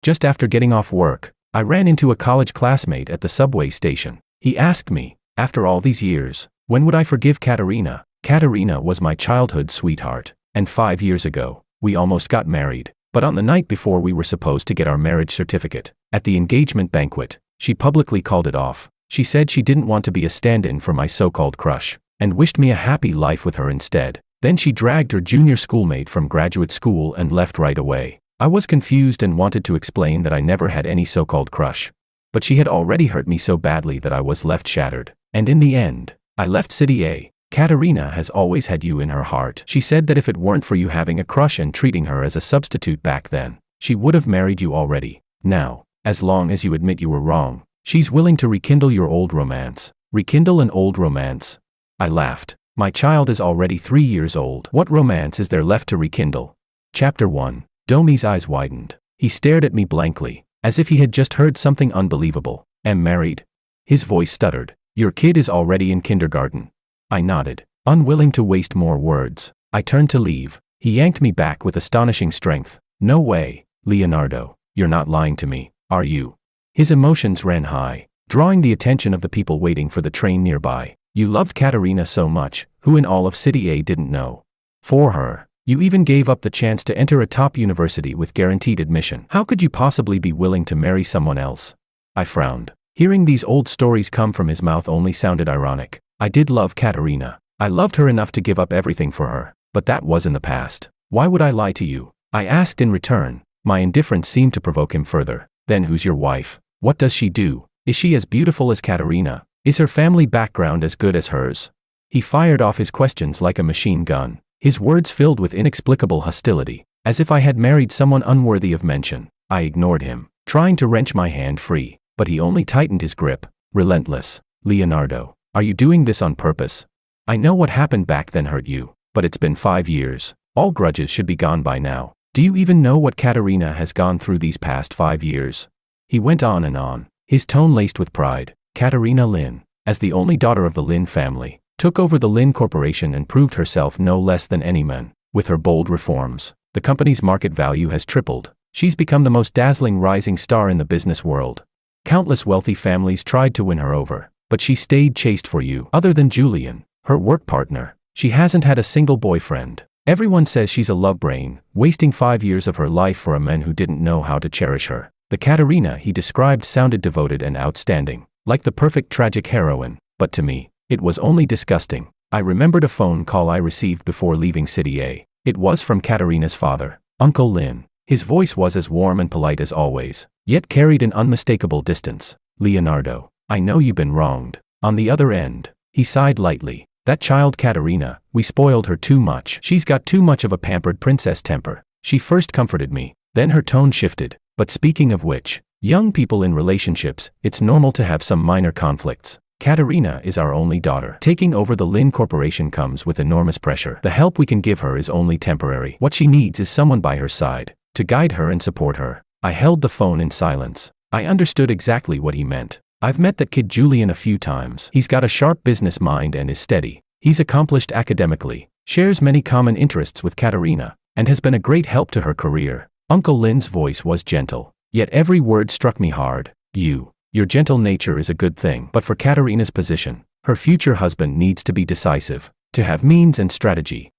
Just after getting off work, I ran into a college classmate at the subway station. He asked me, after all these years, when would I forgive Katerina? Katerina was my childhood sweetheart, and 5 years ago, we almost got married. But on the night before we were supposed to get our marriage certificate, at the engagement banquet, she publicly called it off. She said she didn't want to be a stand-in for my so-called crush, and wished me a happy life with her instead. Then she dragged her junior schoolmate from graduate school and left right away. I was confused and wanted to explain that I never had any so-called crush. But she had already hurt me so badly that I was left shattered. And in the end, I left City A. Katerina has always had you in her heart. She said that if it weren't for you having a crush and treating her as a substitute back then, she would have married you already. Now, as long as you admit you were wrong, she's willing to rekindle your old romance. Rekindle an old romance? I laughed. My child is already 3 years old. What romance is there left to rekindle? Chapter 1. Domi's eyes widened. He stared at me blankly, as if he had just heard something unbelievable. Am married? His voice stuttered. Your kid is already in kindergarten. I nodded, unwilling to waste more words. I turned to leave. He yanked me back with astonishing strength. No way, Leonardo. You're not lying to me, are you? His emotions ran high, drawing the attention of the people waiting for the train nearby. You loved Katerina so much, who in all of City A didn't know? For her, you even gave up the chance to enter a top university with guaranteed admission. How could you possibly be willing to marry someone else? I frowned. Hearing these old stories come from his mouth only sounded ironic. I did love Katerina. I loved her enough to give up everything for her, but that was in the past. Why would I lie to you? I asked in return. My indifference seemed to provoke him further. Then who's your wife? What does she do? Is she as beautiful as Katerina? Is her family background as good as hers? He fired off his questions like a machine gun, his words filled with inexplicable hostility, as if I had married someone unworthy of mention. I ignored him, trying to wrench my hand free, but he only tightened his grip. Relentless. Leonardo, are you doing this on purpose? I know what happened back then hurt you, but it's been 5 years. All grudges should be gone by now. Do you even know what Katerina has gone through these past 5 years? He went on and on, his tone laced with pride. Katerina Lin, as the only daughter of the Lin family, took over the Lin Corporation and proved herself no less than any man. With her bold reforms, the company's market value has tripled. She's become the most dazzling rising star in the business world. Countless wealthy families tried to win her over, but she stayed chaste for you. Other than Julian, her work partner, she hasn't had a single boyfriend. Everyone says she's a love brain, wasting 5 years of her life for a man who didn't know how to cherish her. The Katerina he described sounded devoted and outstanding, like the perfect tragic heroine, but to me, it was only disgusting. I remembered a phone call I received before leaving City A. It was from Katerina's father, Uncle Lin. His voice was as warm and polite as always, yet carried an unmistakable distance. Leonardo, I know you've been wronged. On the other end, he sighed lightly. That child Katerina, we spoiled her too much. She's got too much of a pampered princess temper. She first comforted me, then her tone shifted. But speaking of which, young people in relationships, it's normal to have some minor conflicts. Katerina is our only daughter. Taking over the Lin Corporation comes with enormous pressure. The help we can give her is only temporary. What she needs is someone by her side, to guide her and support her. I held the phone in silence. I understood exactly what he meant. I've met that kid Julian a few times. He's got a sharp business mind and is steady. He's accomplished academically, shares many common interests with Katerina, and has been a great help to her career. Uncle Lin's voice was gentle, yet every word struck me hard. Your gentle nature is a good thing, but for Katerina's position, her future husband needs to be decisive, to have means and strategy.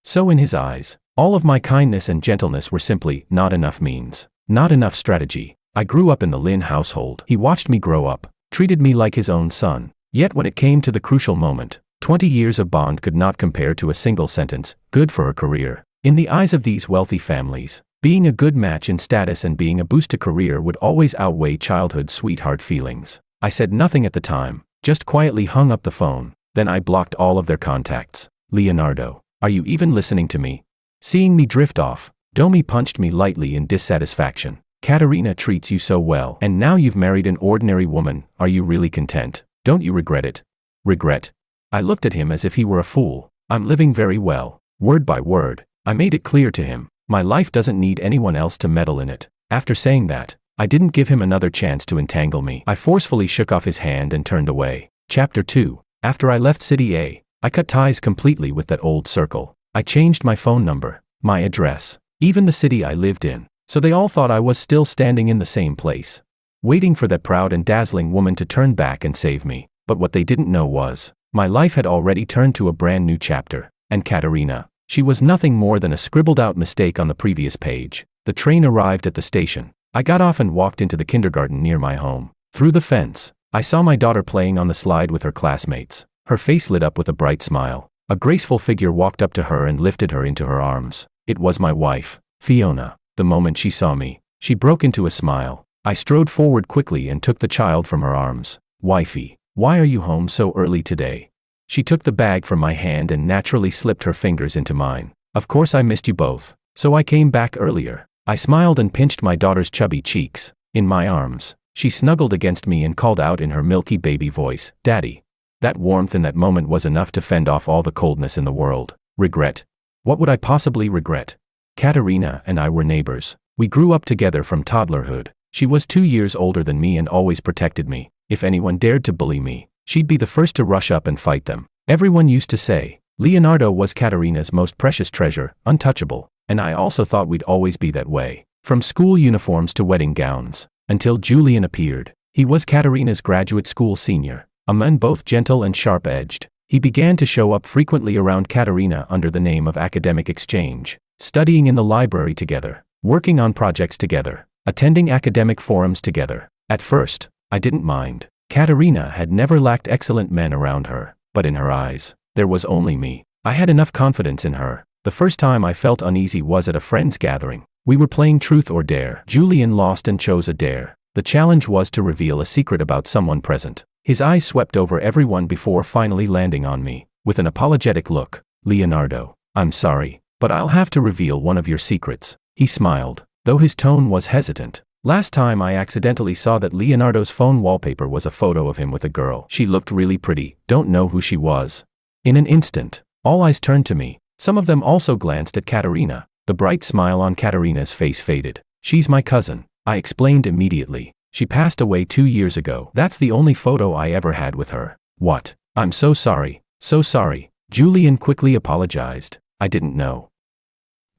So in his eyes, all of my kindness and gentleness were simply not enough means, not enough strategy. I grew up in the Lin household. He watched me grow up, treated me like his own son. Yet when it came to the crucial moment, 20 years of bond could not compare to a single sentence, good for her career. In the eyes of these wealthy families, being a good match in status and being a boost to career would always outweigh childhood sweetheart feelings. I said nothing at the time, just quietly hung up the phone. Then I blocked all of their contacts. Leonardo, are you even listening to me? Seeing me drift off, Domi punched me lightly in dissatisfaction. Katerina treats you so well, and now you've married an ordinary woman. Are you really content? Don't you regret it? Regret? I looked at him as if he were a fool. I'm living very well. Word by word, I made it clear to him. My life doesn't need anyone else to meddle in it. After saying that, I didn't give him another chance to entangle me. I forcefully shook off his hand and turned away. Chapter 2. After I left City A, I cut ties completely with that old circle. I changed my phone number, my address, even the city I lived in. So they all thought I was still standing in the same place, waiting for that proud and dazzling woman to turn back and save me. But what they didn't know was, my life had already turned to a brand new chapter. And Katerina, she was nothing more than a scribbled-out mistake on the previous page. The train arrived at the station. I got off and walked into the kindergarten near my home. Through the fence, I saw my daughter playing on the slide with her classmates. Her face lit up with a bright smile. A graceful figure walked up to her and lifted her into her arms. It was my wife, Fiona. The moment she saw me, she broke into a smile. I strode forward quickly and took the child from her arms. Wifey, why are you home so early today? She took the bag from my hand and naturally slipped her fingers into mine. Of course I missed you both, so I came back earlier. I smiled and pinched my daughter's chubby cheeks. In my arms, she snuggled against me and called out in her milky baby voice, "Daddy." That warmth in that moment was enough to fend off all the coldness in the world. Regret? What would I possibly regret? Katerina and I were neighbors. We grew up together from toddlerhood. She was 2 years older than me and always protected me. If anyone dared to bully me, she'd be the first to rush up and fight them. Everyone used to say, Leonardo was Katerina's most precious treasure, untouchable, and I also thought we'd always be that way. From school uniforms to wedding gowns, until Julian appeared. He was Katerina's graduate school senior, a man both gentle and sharp-edged. He began to show up frequently around Katerina under the name of academic exchange, studying in the library together, working on projects together, attending academic forums together. At first, I didn't mind. Katerina had never lacked excellent men around her, but in her eyes, there was only me. I had enough confidence in her. The first time I felt uneasy was at a friend's gathering. We were playing Truth or Dare. Julian lost and chose a dare. The challenge was to reveal a secret about someone present. His eyes swept over everyone before finally landing on me, with an apologetic look. Leonardo, I'm sorry, but I'll have to reveal one of your secrets. He smiled, though his tone was hesitant. Last time I accidentally saw that Leonardo's phone wallpaper was a photo of him with a girl. She looked really pretty, don't know who she was. In an instant, all eyes turned to me. Some of them also glanced at Katerina. The bright smile on Katerina's face faded. She's my cousin, I explained immediately. She passed away 2 years ago. That's the only photo I ever had with her. What? I'm so sorry. So sorry. Julian quickly apologized. I didn't know.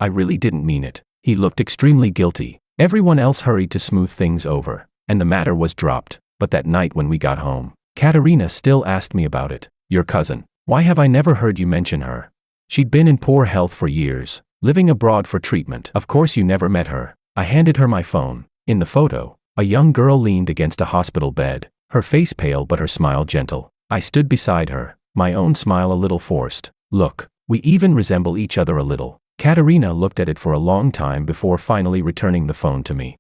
I really didn't mean it. He looked extremely guilty. Everyone else hurried to smooth things over, and the matter was dropped. But that night when we got home, Katerina still asked me about it. Your cousin. Why have I never heard you mention her? She'd been in poor health for years, living abroad for treatment. Of course you never met her. I handed her my phone. In the photo, a young girl leaned against a hospital bed, her face pale but her smile gentle. I stood beside her, my own smile a little forced. Look, we even resemble each other a little. Katerina looked at it for a long time before finally returning the phone to me.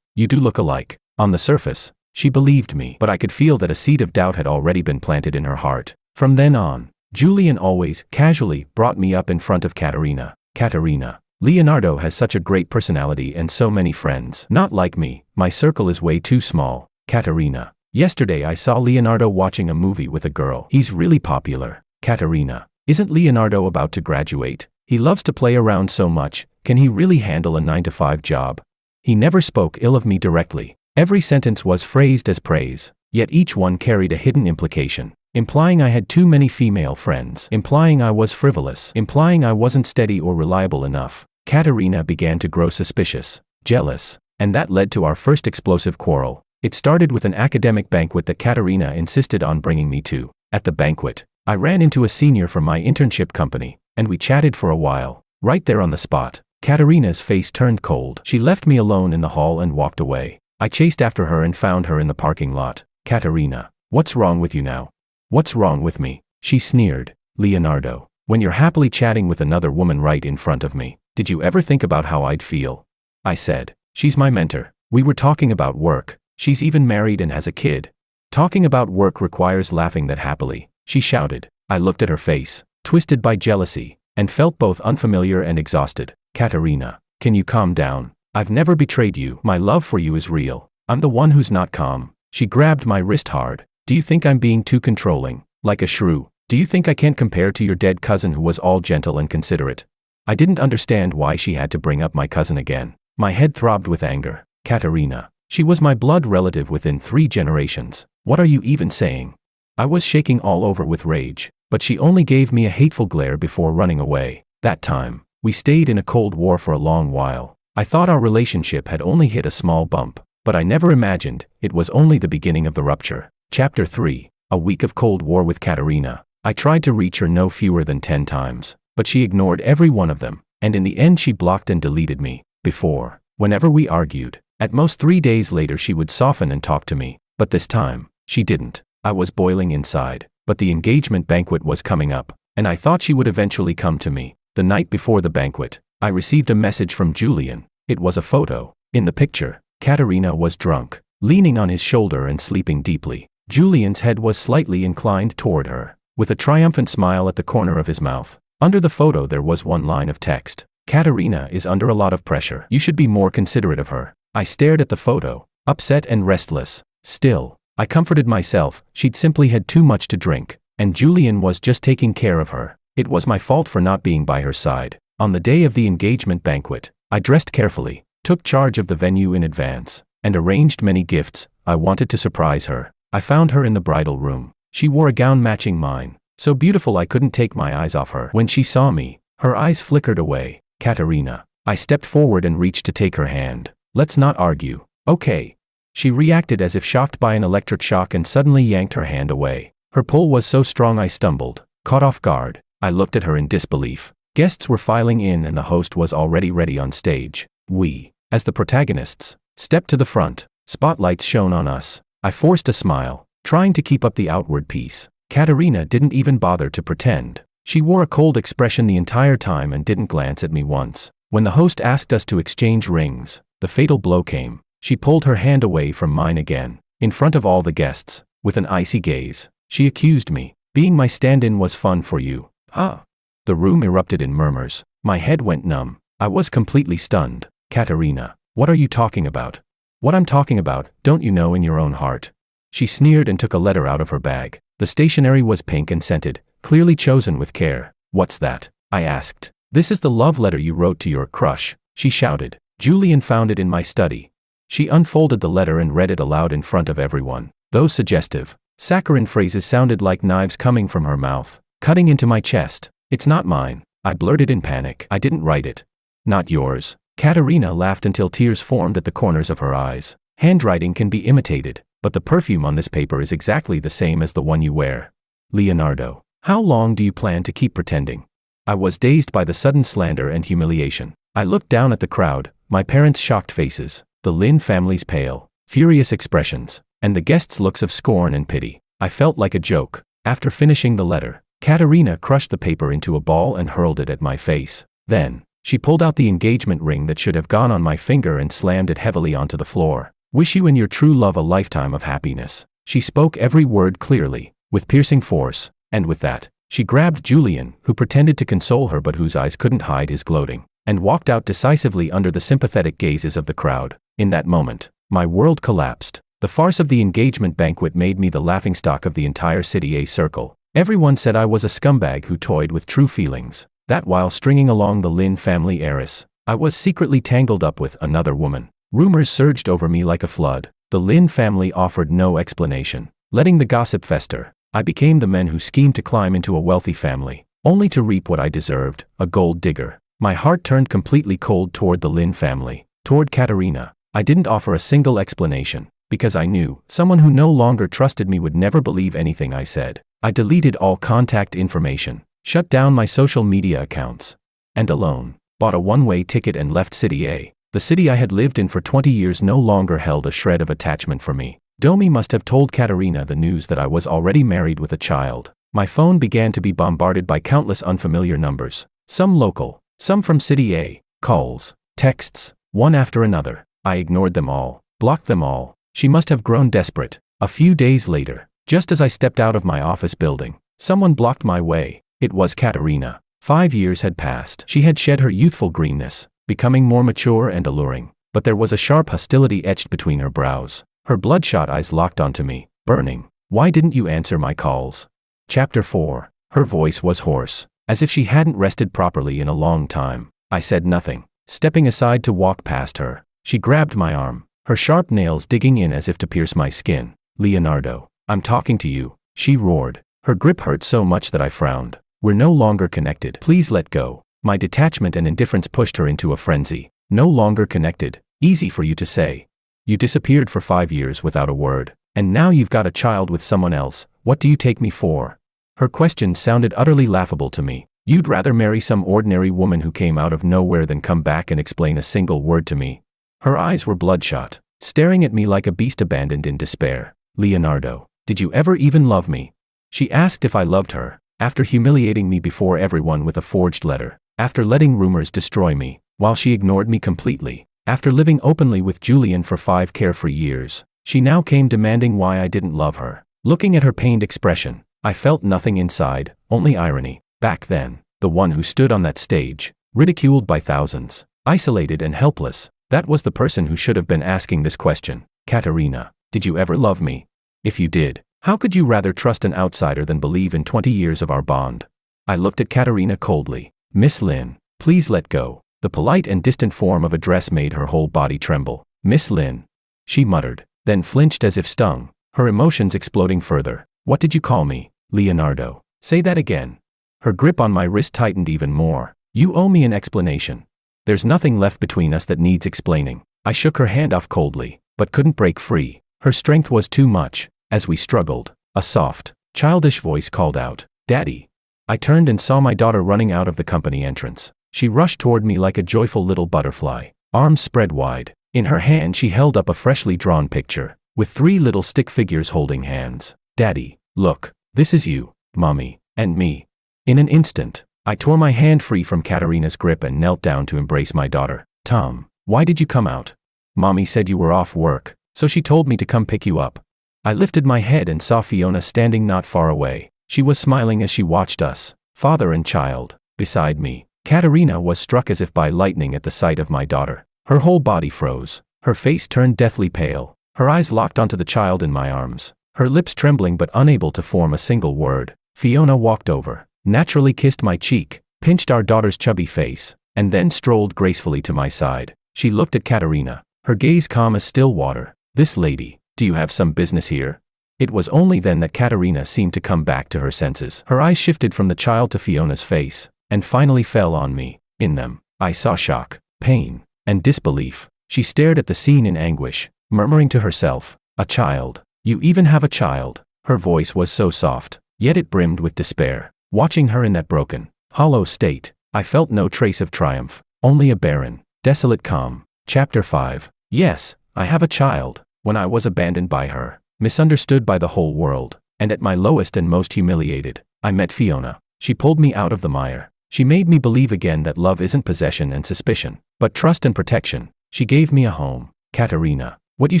You do look alike. On the surface, she believed me, but I could feel that a seed of doubt had already been planted in her heart. From then on, Julian always, casually, brought me up in front of Katerina. Katerina, Leonardo has such a great personality and so many friends. Not like me, my circle is way too small. Katerina, yesterday I saw Leonardo watching a movie with a girl. He's really popular. Katerina, isn't Leonardo about to graduate? He loves to play around so much, can he really handle a 9-to-5 job? He never spoke ill of me directly. Every sentence was phrased as praise, yet each one carried a hidden implication. Implying I had too many female friends. Implying I was frivolous. Implying I wasn't steady or reliable enough. Katerina began to grow suspicious, jealous, and that led to our first explosive quarrel. It started with an academic banquet that Katerina insisted on bringing me to. At the banquet, I ran into a senior from my internship company, and we chatted for a while. Right there on the spot, Katerina's face turned cold. She left me alone in the hall and walked away. I chased after her and found her in the parking lot. Katerina, what's wrong with you now? What's wrong with me? She sneered. Leonardo, when you're happily chatting with another woman right in front of me, did you ever think about how I'd feel? I said, she's my mentor. We were talking about work. She's even married and has a kid. Talking about work requires laughing that happily, she shouted. I looked at her face, twisted by jealousy, and felt both unfamiliar and exhausted. Katerina, can you calm down? I've never betrayed you. My love for you is real. I'm the one who's not calm. She grabbed my wrist hard. Do you think I'm being too controlling? Like a shrew? Do you think I can't compare to your dead cousin who was all gentle and considerate? I didn't understand why she had to bring up my cousin again. My head throbbed with anger. Katerina, she was my blood relative within 3 generations. What are you even saying? I was shaking all over with rage, but she only gave me a hateful glare before running away. That time, we stayed in a cold war for a long while. I thought our relationship had only hit a small bump, but I never imagined it was only the beginning of the rupture. Chapter 3. A week of Cold War with Katerina. I tried to reach her no fewer than 10 times, but she ignored every one of them, and in the end she blocked and deleted me. Before, whenever we argued, at most 3 days later she would soften and talk to me, but this time, she didn't. I was boiling inside, but the engagement banquet was coming up, and I thought she would eventually come to me. The night before the banquet, I received a message from Julian. It was a photo. In the picture, Katerina was drunk, leaning on his shoulder and sleeping deeply. Julian's head was slightly inclined toward her, with a triumphant smile at the corner of his mouth. Under the photo there was one line of text. Katerina is under a lot of pressure. You should be more considerate of her. I stared at the photo, upset and restless. Still, I comforted myself. She'd simply had too much to drink, and Julian was just taking care of her. It was my fault for not being by her side. On the day of the engagement banquet, I dressed carefully, took charge of the venue in advance, and arranged many gifts. I wanted to surprise her. I found her in the bridal room. She wore a gown matching mine, so beautiful I couldn't take my eyes off her. When she saw me, her eyes flickered away. Katerina. I stepped forward and reached to take her hand. Let's not argue. Okay. She reacted as if shocked by an electric shock and suddenly yanked her hand away. Her pull was so strong I stumbled, caught off guard. I looked at her in disbelief. Guests were filing in and the host was already ready on stage. We, as the protagonists, stepped to the front. Spotlights shone on us. I forced a smile, trying to keep up the outward peace. Katerina didn't even bother to pretend. She wore a cold expression the entire time and didn't glance at me once. When the host asked us to exchange rings, the fatal blow came. She pulled her hand away from mine again. In front of all the guests, with an icy gaze, she accused me. Being my stand-in was fun for you, huh? The room erupted in murmurs. My head went numb. I was completely stunned. Katerina, what are you talking about? What I'm talking about, don't you know in your own heart? She sneered and took a letter out of her bag. The stationery was pink and scented, clearly chosen with care. What's that? I asked. This is the love letter you wrote to your crush, she shouted. Julian found it in my study. She unfolded the letter and read it aloud in front of everyone. Those suggestive, saccharine phrases sounded like knives coming from her mouth, cutting into my chest. It's not mine, I blurted in panic. I didn't write it. Not yours. Katerina laughed until tears formed at the corners of her eyes. Handwriting can be imitated, but the perfume on this paper is exactly the same as the one you wear. Leonardo, how long do you plan to keep pretending? I was dazed by the sudden slander and humiliation. I looked down at the crowd, my parents' shocked faces, the Lin family's pale, furious expressions, and the guests' looks of scorn and pity. I felt like a joke. After finishing the letter, Katerina crushed the paper into a ball and hurled it at my face. Then, she pulled out the engagement ring that should have gone on my finger and slammed it heavily onto the floor. Wish you and your true love a lifetime of happiness. She spoke every word clearly, with piercing force, and with that, she grabbed Julian, who pretended to console her but whose eyes couldn't hide his gloating, and walked out decisively under the sympathetic gazes of the crowd. In that moment, my world collapsed. The farce of the engagement banquet made me the laughingstock of the entire City A circle. Everyone said I was a scumbag who toyed with true feelings, that while stringing along the Lin family heiress, I was secretly tangled up with another woman. Rumors surged over me like a flood. The Lin family offered no explanation, letting the gossip fester. I became the man who schemed to climb into a wealthy family, only to reap what I deserved, a gold digger. My heart turned completely cold toward the Lin family, toward Katerina. I didn't offer a single explanation, because I knew someone who no longer trusted me would never believe anything I said. I deleted all contact information, shut down my social media accounts, and alone, bought a one-way ticket and left City A. The city I had lived in for 20 years no longer held a shred of attachment for me. Domi must have told Katerina the news that I was already married with a child. My phone began to be bombarded by countless unfamiliar numbers, some local, some from City A, calls, texts, one after another. I ignored them all, blocked them all. She must have grown desperate. A few days later, just as I stepped out of my office building, someone blocked my way. It was Katerina. 5 years had passed. She had shed her youthful greenness, becoming more mature and alluring, but there was a sharp hostility etched between her brows. Her bloodshot eyes locked onto me, burning. Why didn't you answer my calls? Chapter 4. Her voice was hoarse, as if she hadn't rested properly in a long time. I said nothing, stepping aside to walk past her. She grabbed my arm, her sharp nails digging in as if to pierce my skin. Leonardo, I'm talking to you, she roared. Her grip hurt so much that I frowned. We're no longer connected. Please let go. My detachment and indifference pushed her into a frenzy. No longer connected. Easy for you to say. You disappeared for 5 years without a word. And now you've got a child with someone else. What do you take me for? Her question sounded utterly laughable to me. You'd rather marry some ordinary woman who came out of nowhere than come back and explain a single word to me. Her eyes were bloodshot, staring at me like a beast abandoned in despair. Leonardo, did you ever even love me? She asked if I loved her, after humiliating me before everyone with a forged letter, after letting rumors destroy me, while she ignored me completely, after living openly with Julian for 5 carefree years. She now came demanding why I didn't love her. Looking at her pained expression, I felt nothing inside, only irony. Back then, the one who stood on that stage, ridiculed by thousands, isolated and helpless, that was the person who should have been asking this question. Katerina, did you ever love me? If you did, how could you rather trust an outsider than believe in 20 years of our bond? I looked at Katerina coldly. Miss Lin, please let go. The polite and distant form of address made her whole body tremble. Miss Lin, she muttered, then flinched as if stung, her emotions exploding further. What did you call me, Leonardo? Say that again. Her grip on my wrist tightened even more. You owe me an explanation. There's nothing left between us that needs explaining. I shook her hand off coldly, but couldn't break free. Her strength was too much. As we struggled, a soft, childish voice called out, Daddy. I turned and saw my daughter running out of the company entrance. She rushed toward me like a joyful little butterfly, arms spread wide. In her hand she held up a freshly drawn picture, with 3 little stick figures holding hands. Daddy, look, this is you, Mommy, and me. In an instant, I tore my hand free from Katerina's grip and knelt down to embrace my daughter. Tom, why did you come out? Mommy said you were off work, so she told me to come pick you up. I lifted my head and saw Fiona standing not far away. She was smiling as she watched us, father and child, beside me. Katerina was struck as if by lightning at the sight of my daughter. Her whole body froze. Her face turned deathly pale. Her eyes locked onto the child in my arms. Her lips trembling but unable to form a single word. Fiona walked over, naturally kissed my cheek, pinched our daughter's chubby face, and then strolled gracefully to my side. She looked at Katerina, her gaze calm as still water. This lady, do you have some business here? It was only then that Katerina seemed to come back to her senses. Her eyes shifted from the child to Fiona's face, and finally fell on me. In them, I saw shock, pain, and disbelief. She stared at the scene in anguish, murmuring to herself, a child. You even have a child. Her voice was so soft, yet it brimmed with despair. Watching her in that broken, hollow state, I felt no trace of triumph, only a barren, desolate calm. Chapter 5. Yes, I have a child. When I was abandoned by her, misunderstood by the whole world, and at my lowest and most humiliated, I met Fiona. She pulled me out of the mire. She made me believe again that love isn't possession and suspicion, but trust and protection. She gave me a home. Katerina, what you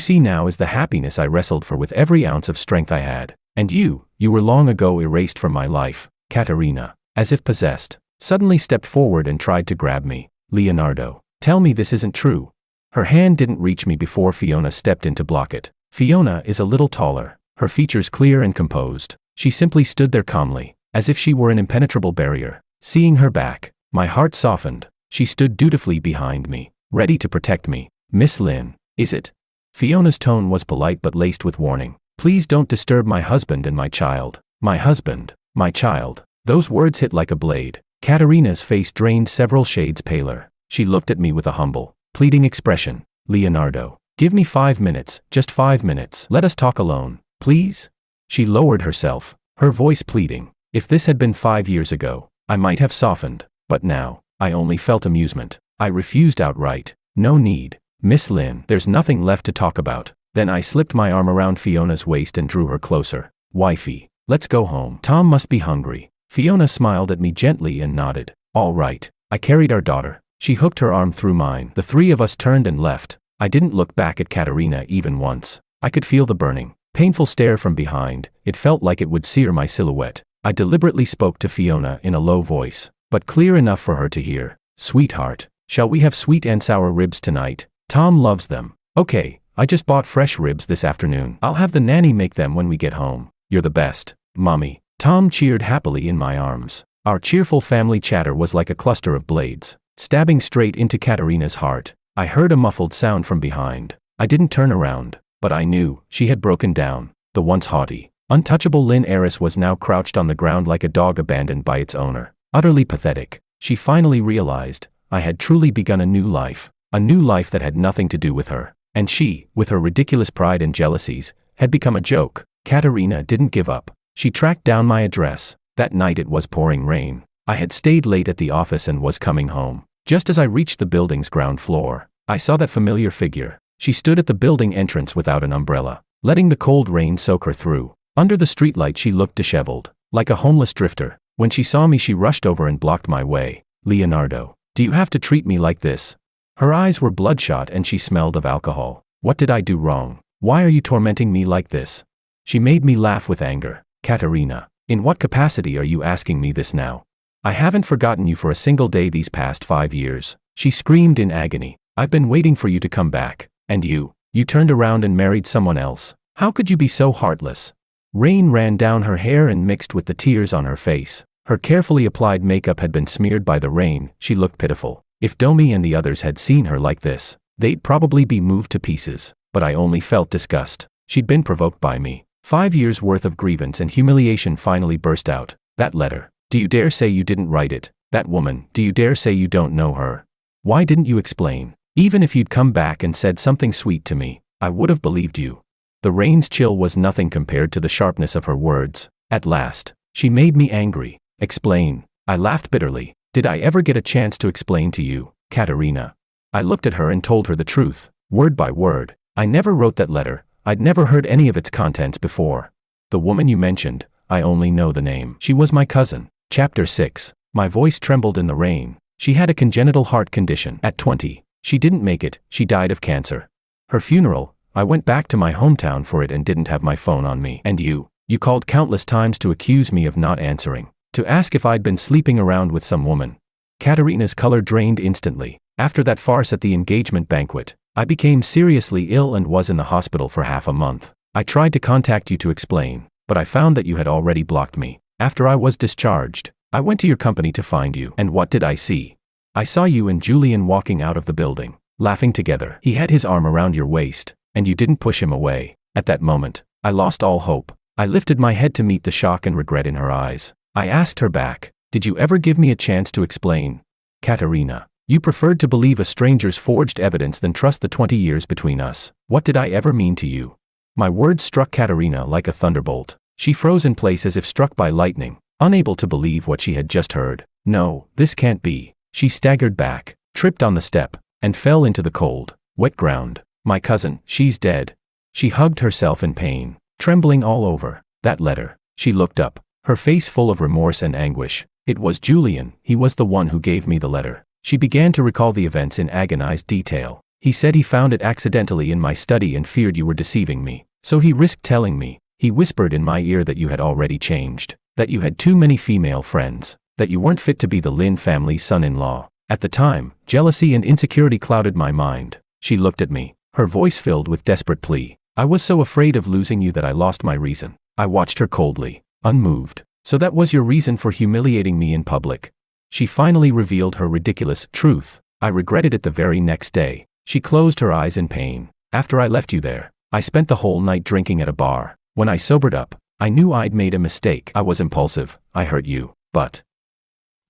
see now is the happiness I wrestled for with every ounce of strength I had. And you were long ago erased from my life. Katerina, as if possessed, suddenly stepped forward and tried to grab me. Leonardo, tell me this isn't true. Her hand didn't reach me before Fiona stepped in to block it. Fiona is a little taller, her features clear and composed. She simply stood there calmly, as if she were an impenetrable barrier. Seeing her back, my heart softened. She stood dutifully behind me, ready to protect me. Miss Lin, is it? Fiona's tone was polite but laced with warning. Please don't disturb my husband and my child. My husband, my child. Those words hit like a blade. Katerina's face drained several shades paler. She looked at me with a humble, pleading expression. Leonardo, give me 5 minutes, just 5 minutes. Let us talk alone, please? She lowered herself, her voice pleading. If this had been 5 years ago, I might have softened, but now, I only felt amusement. I refused outright. No need. Miss Lin, there's nothing left to talk about. Then I slipped my arm around Fiona's waist and drew her closer. Wifey, let's go home. Tom must be hungry. Fiona smiled at me gently and nodded. All right. I carried our daughter. She hooked her arm through mine. The 3 of us turned and left. I didn't look back at Katerina even once. I could feel the burning, painful stare from behind. It felt like it would sear my silhouette. I deliberately spoke to Fiona in a low voice, but clear enough for her to hear. Sweetheart, shall we have sweet and sour ribs tonight? Tom loves them. Okay, I just bought fresh ribs this afternoon. I'll have the nanny make them when we get home. You're the best, Mommy. Tom cheered happily in my arms. Our cheerful family chatter was like a cluster of blades, stabbing straight into Katerina's heart. I heard a muffled sound from behind. I didn't turn around, but I knew she had broken down. The once haughty, untouchable Lin heiress was now crouched on the ground like a dog abandoned by its owner. Utterly pathetic. She finally realized I had truly begun a new life. A new life that had nothing to do with her. And she, with her ridiculous pride and jealousies, had become a joke. Katerina didn't give up. She tracked down my address. That night it was pouring rain. I had stayed late at the office and was coming home. Just as I reached the building's ground floor, I saw that familiar figure. She stood at the building entrance without an umbrella, letting the cold rain soak her through. Under the streetlight she looked disheveled, like a homeless drifter. When she saw me she rushed over and blocked my way. "Leonardo, do you have to treat me like this?" Her eyes were bloodshot and she smelled of alcohol. "What did I do wrong? Why are you tormenting me like this?" She made me laugh with anger. "Katerina, in what capacity are you asking me this now? I haven't forgotten you for a single day these past 5 years." She screamed in agony. "I've been waiting for you to come back. And you turned around and married someone else. How could you be so heartless?" Rain ran down her hair and mixed with the tears on her face. Her carefully applied makeup had been smeared by the rain. She looked pitiful. If Domi and the others had seen her like this, they'd probably be moved to pieces. But I only felt disgust. She'd been provoked by me. 5 years' worth of grievance and humiliation finally burst out. "That letter. Do you dare say you didn't write it? That woman. Do you dare say you don't know her? Why didn't you explain? Even if you'd come back and said something sweet to me, I would have believed you." The rain's chill was nothing compared to the sharpness of her words. At last, she made me angry. "Explain." I laughed bitterly. "Did I ever get a chance to explain to you, Katerina?" I looked at her and told her the truth, word by word. I never wrote that letter. I'd never heard any of its contents before. "The woman you mentioned, I only know the name. She was my cousin." Chapter 6. My voice trembled in the rain. "She had a congenital heart condition at 20. She didn't make it. She died of cancer. Her funeral, I went back to my hometown for it and didn't have my phone on me. And you called countless times to accuse me of not answering, to ask if I'd been sleeping around with some woman." Katerina's color drained instantly. "After that farce at the engagement banquet, I became seriously ill and was in the hospital for half a month. I tried to contact you to explain, but I found that you had already blocked me. After I was discharged, I went to your company to find you. And what did I see? I saw you and Julian walking out of the building, laughing together. He had his arm around your waist, and you didn't push him away. At that moment, I lost all hope. I lifted my head to meet the shock and regret in her eyes. I asked her back, "Did you ever give me a chance to explain?" "Katerina, you preferred to believe a stranger's forged evidence than trust the 20 years between us. What did I ever mean to you?" My words struck Katerina like a thunderbolt. She froze in place as if struck by lightning, unable to believe what she had just heard. "No, this can't be." She staggered back, tripped on the step, and fell into the cold, wet ground. "My cousin, she's dead." She hugged herself in pain, trembling all over. "That letter." She looked up, her face full of remorse and anguish. "It was Julian. He was the one who gave me the letter." She began to recall the events in agonized detail. "He said he found it accidentally in my study and feared you were deceiving me. So he risked telling me. He whispered in my ear that you had already changed, that you had too many female friends, that you weren't fit to be the Lin family's son-in-law. At the time, jealousy and insecurity clouded my mind." She looked at me, her voice filled with desperate plea. "I was so afraid of losing you that I lost my reason." I watched her coldly, unmoved. "So that was your reason for humiliating me in public?" She finally revealed her ridiculous truth. "I regretted it the very next day." She closed her eyes in pain. "After I left you there, I spent the whole night drinking at a bar. When I sobered up, I knew I'd made a mistake. I was impulsive. I hurt you. But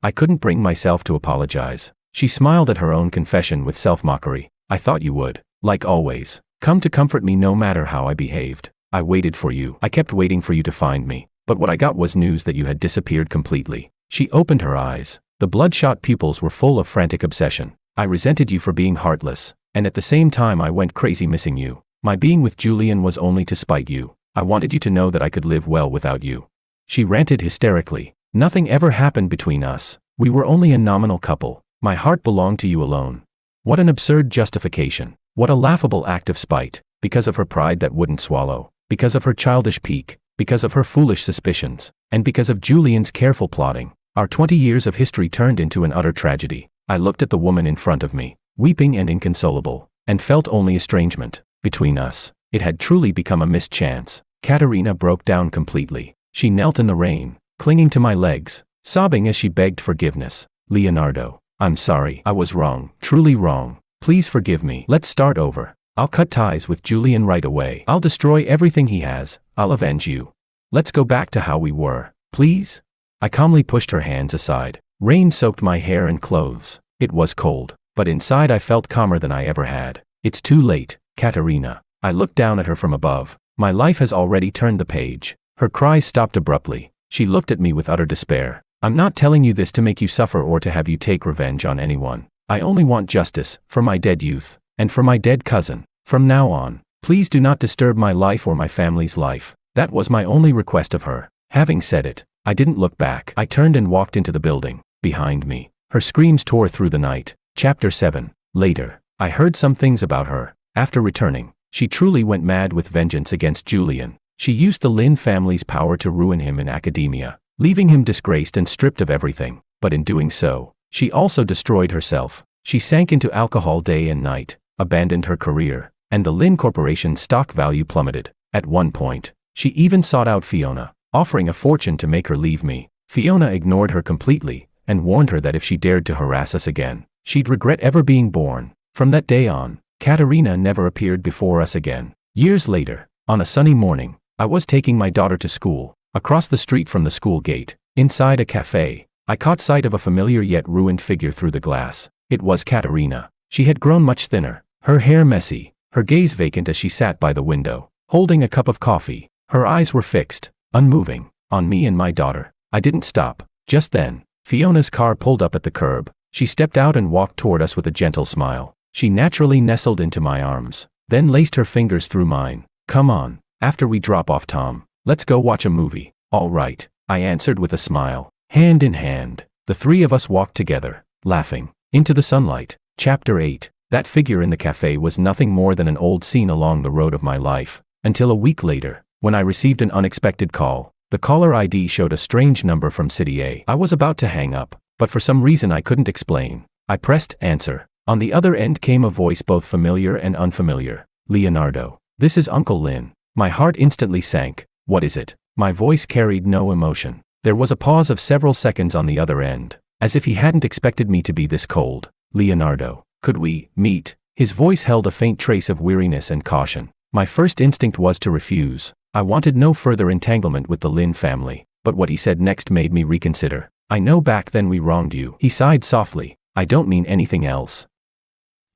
I couldn't bring myself to apologize." She smiled at her own confession with self-mockery. "I thought you would, like always, come to comfort me no matter how I behaved. I waited for you. I kept waiting for you to find me. But what I got was news that you had disappeared completely." She opened her eyes. The bloodshot pupils were full of frantic obsession. "I resented you for being heartless, and at the same time I went crazy missing you. My being with Julian was only to spite you. I wanted you to know that I could live well without you." She ranted hysterically. "Nothing ever happened between us. We were only a nominal couple. My heart belonged to you alone." What an absurd justification. What a laughable act of spite. Because of her pride that wouldn't swallow. Because of her childish pique. Because of her foolish suspicions. And because of Julian's careful plotting. Our 20 years of history turned into an utter tragedy. I looked at the woman in front of me, weeping and inconsolable, and felt only estrangement. Between us, it had truly become a missed chance. Katerina broke down completely. She knelt in the rain, clinging to my legs, sobbing as she begged forgiveness. "Leonardo, I'm sorry. I was wrong, truly wrong. Please forgive me. Let's start over. I'll cut ties with Julian right away. I'll destroy everything he has. I'll avenge you. Let's go back to how we were, please." I calmly pushed her hands aside. Rain soaked my hair and clothes. It was cold, but but inside I felt calmer than I ever had. It's too late, Katerina. I looked down at her from above. My life has already turned the page. Her cries stopped abruptly. She looked at me with utter despair. I'm not telling you this to make you suffer or to have you take revenge on anyone. I only want justice, for my dead youth, and for my dead cousin. From now on, please do not disturb my life or my family's life. That was my only request of her. Having said it, I didn't look back. I turned and walked into the building. Behind me, her screams tore through the night. Chapter 7. Later, I heard some things about her. After returning, she truly went mad with vengeance against Julian. She used the Lin family's power to ruin him in academia, leaving him disgraced and stripped of everything. But in doing so, she also destroyed herself. She sank into alcohol day and night, abandoned her career, and the Lin Corporation's stock value plummeted. At one point, she even sought out Fiona, offering a fortune to make her leave me. Fiona ignored her completely, and warned her that if she dared to harass us again, she'd regret ever being born. From that day on, Katerina never appeared before us again. Years later, on a sunny morning, I was taking my daughter to school. Across the street from the school gate, inside a cafe, I caught sight of a familiar yet ruined figure through the glass. It was Katerina. She had grown much thinner, her hair messy, her gaze vacant as she sat by the window, holding a cup of coffee. Her eyes were fixed, unmoving, on me and my daughter. I didn't stop. Just then, Fiona's car pulled up at the curb. She stepped out and walked toward us with a gentle smile. She naturally nestled into my arms, then laced her fingers through mine. Come on, after we drop off Tom, let's go watch a movie. All right, I answered with a smile. Hand in hand, the three of us walked together, laughing, into the sunlight. Chapter 8. That figure in the cafe was nothing more than an old scene along the road of my life, until a week later, when I received an unexpected call. The caller ID showed a strange number from City A. I was about to hang up, but for some reason I couldn't explain. I pressed answer. On the other end came a voice both familiar and unfamiliar. Leonardo. This is Uncle Lin. My heart instantly sank. What is it? My voice carried no emotion. There was a pause of several seconds on the other end, as if he hadn't expected me to be this cold. Leonardo. Could we meet? His voice held a faint trace of weariness and caution. My first instinct was to refuse. I wanted no further entanglement with the Lin family, but what he said next made me reconsider. I know back then we wronged you. He sighed softly. I don't mean anything else.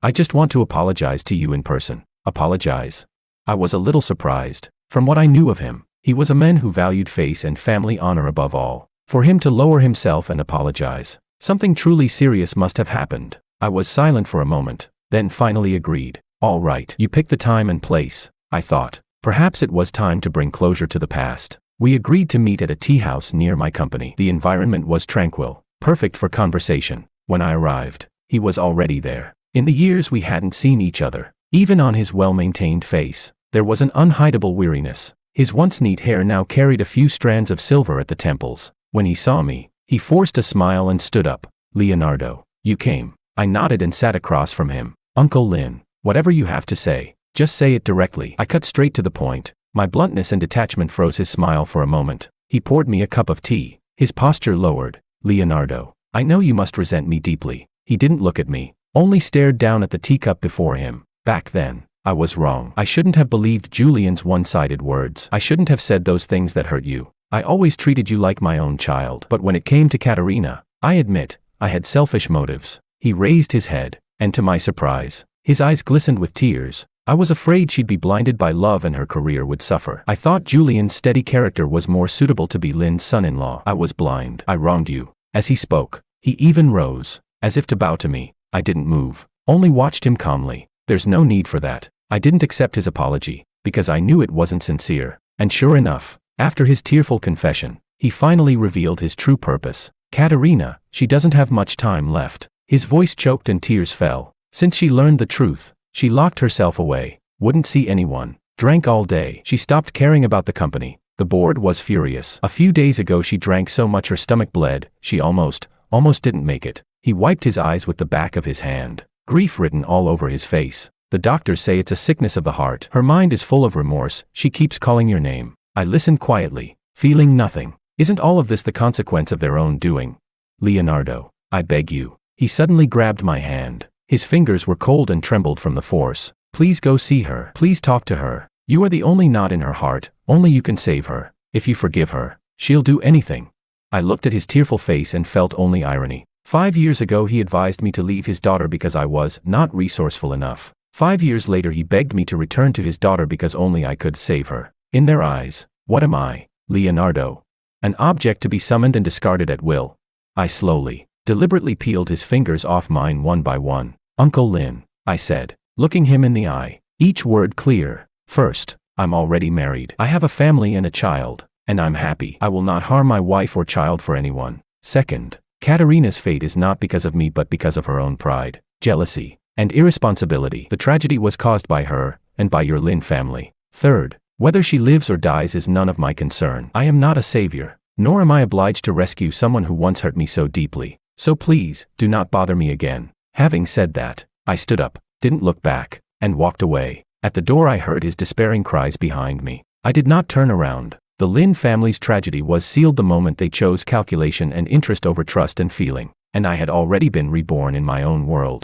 I just want to apologize to you in person. Apologize? I was a little surprised. From what I knew of him, he was a man who valued face and family honor above all. For him to lower himself and apologize, something truly serious must have happened. I was silent for a moment, then finally agreed. All right, you pick the time and place, I thought. Perhaps it was time to bring closure to the past. We agreed to meet at a tea house near my company. The environment was tranquil, perfect for conversation. When I arrived, he was already there. In the years we hadn't seen each other, even on his well-maintained face, there was an unhideable weariness. His once neat hair now carried a few strands of silver at the temples. When he saw me, he forced a smile and stood up. Leonardo, you came. I nodded and sat across from him. Uncle Lin, whatever you have to say, just say it directly. I cut straight to the point. My bluntness and detachment froze his smile for a moment. He poured me a cup of tea. His posture lowered. Leonardo, I know you must resent me deeply. He didn't look at me, only stared down at the teacup before him. Back then, I was wrong. I shouldn't have believed Julian's one-sided words. I shouldn't have said those things that hurt you. I always treated you like my own child. But when it came to Katerina, I admit, I had selfish motives. He raised his head, and to my surprise, his eyes glistened with tears. I was afraid she'd be blinded by love and her career would suffer. I thought Julian's steady character was more suitable to be Lin's son-in-law. I was blind. I wronged you. As he spoke, he even rose, as if to bow to me. I didn't move, only watched him calmly. There's no need for that. I didn't accept his apology, because I knew it wasn't sincere. And sure enough, after his tearful confession, he finally revealed his true purpose. Katerina, she doesn't have much time left. His voice choked and tears fell. Since she learned the truth, she locked herself away, wouldn't see anyone, drank all day. She stopped caring about the company. The board was furious. A few days ago she drank so much her stomach bled, she almost didn't make it. He wiped his eyes with the back of his hand, grief written all over his face. The doctors say it's a sickness of the heart. Her mind is full of remorse. She keeps calling your name. I listened quietly, feeling nothing. Isn't all of this the consequence of their own doing? Leonardo, I beg you. He suddenly grabbed my hand. His fingers were cold and trembled from the force. Please go see her. Please talk to her. You are the only knot in her heart. Only you can save her. If you forgive her, she'll do anything. I looked at his tearful face and felt only irony. 5 years ago he advised me to leave his daughter because I was not resourceful enough. 5 years later he begged me to return to his daughter because only I could save her. In their eyes, what am I, Leonardo? An object to be summoned and discarded at will. I slowly, deliberately peeled his fingers off mine one by one. Uncle Lin, I said, looking him in the eye, each word clear. First, I'm already married. I have a family and a child, and I'm happy. I will not harm my wife or child for anyone. Second, Katerina's fate is not because of me but because of her own pride, jealousy, and irresponsibility. The tragedy was caused by her, and by your Lin family. Third, whether she lives or dies is none of my concern. I am not a savior, nor am I obliged to rescue someone who once hurt me so deeply. So please, do not bother me again. Having said that, I stood up, didn't look back, and walked away. At the door I heard his despairing cries behind me. I did not turn around. The Lin family's tragedy was sealed the moment they chose calculation and interest over trust and feeling, and I had already been reborn in my own world.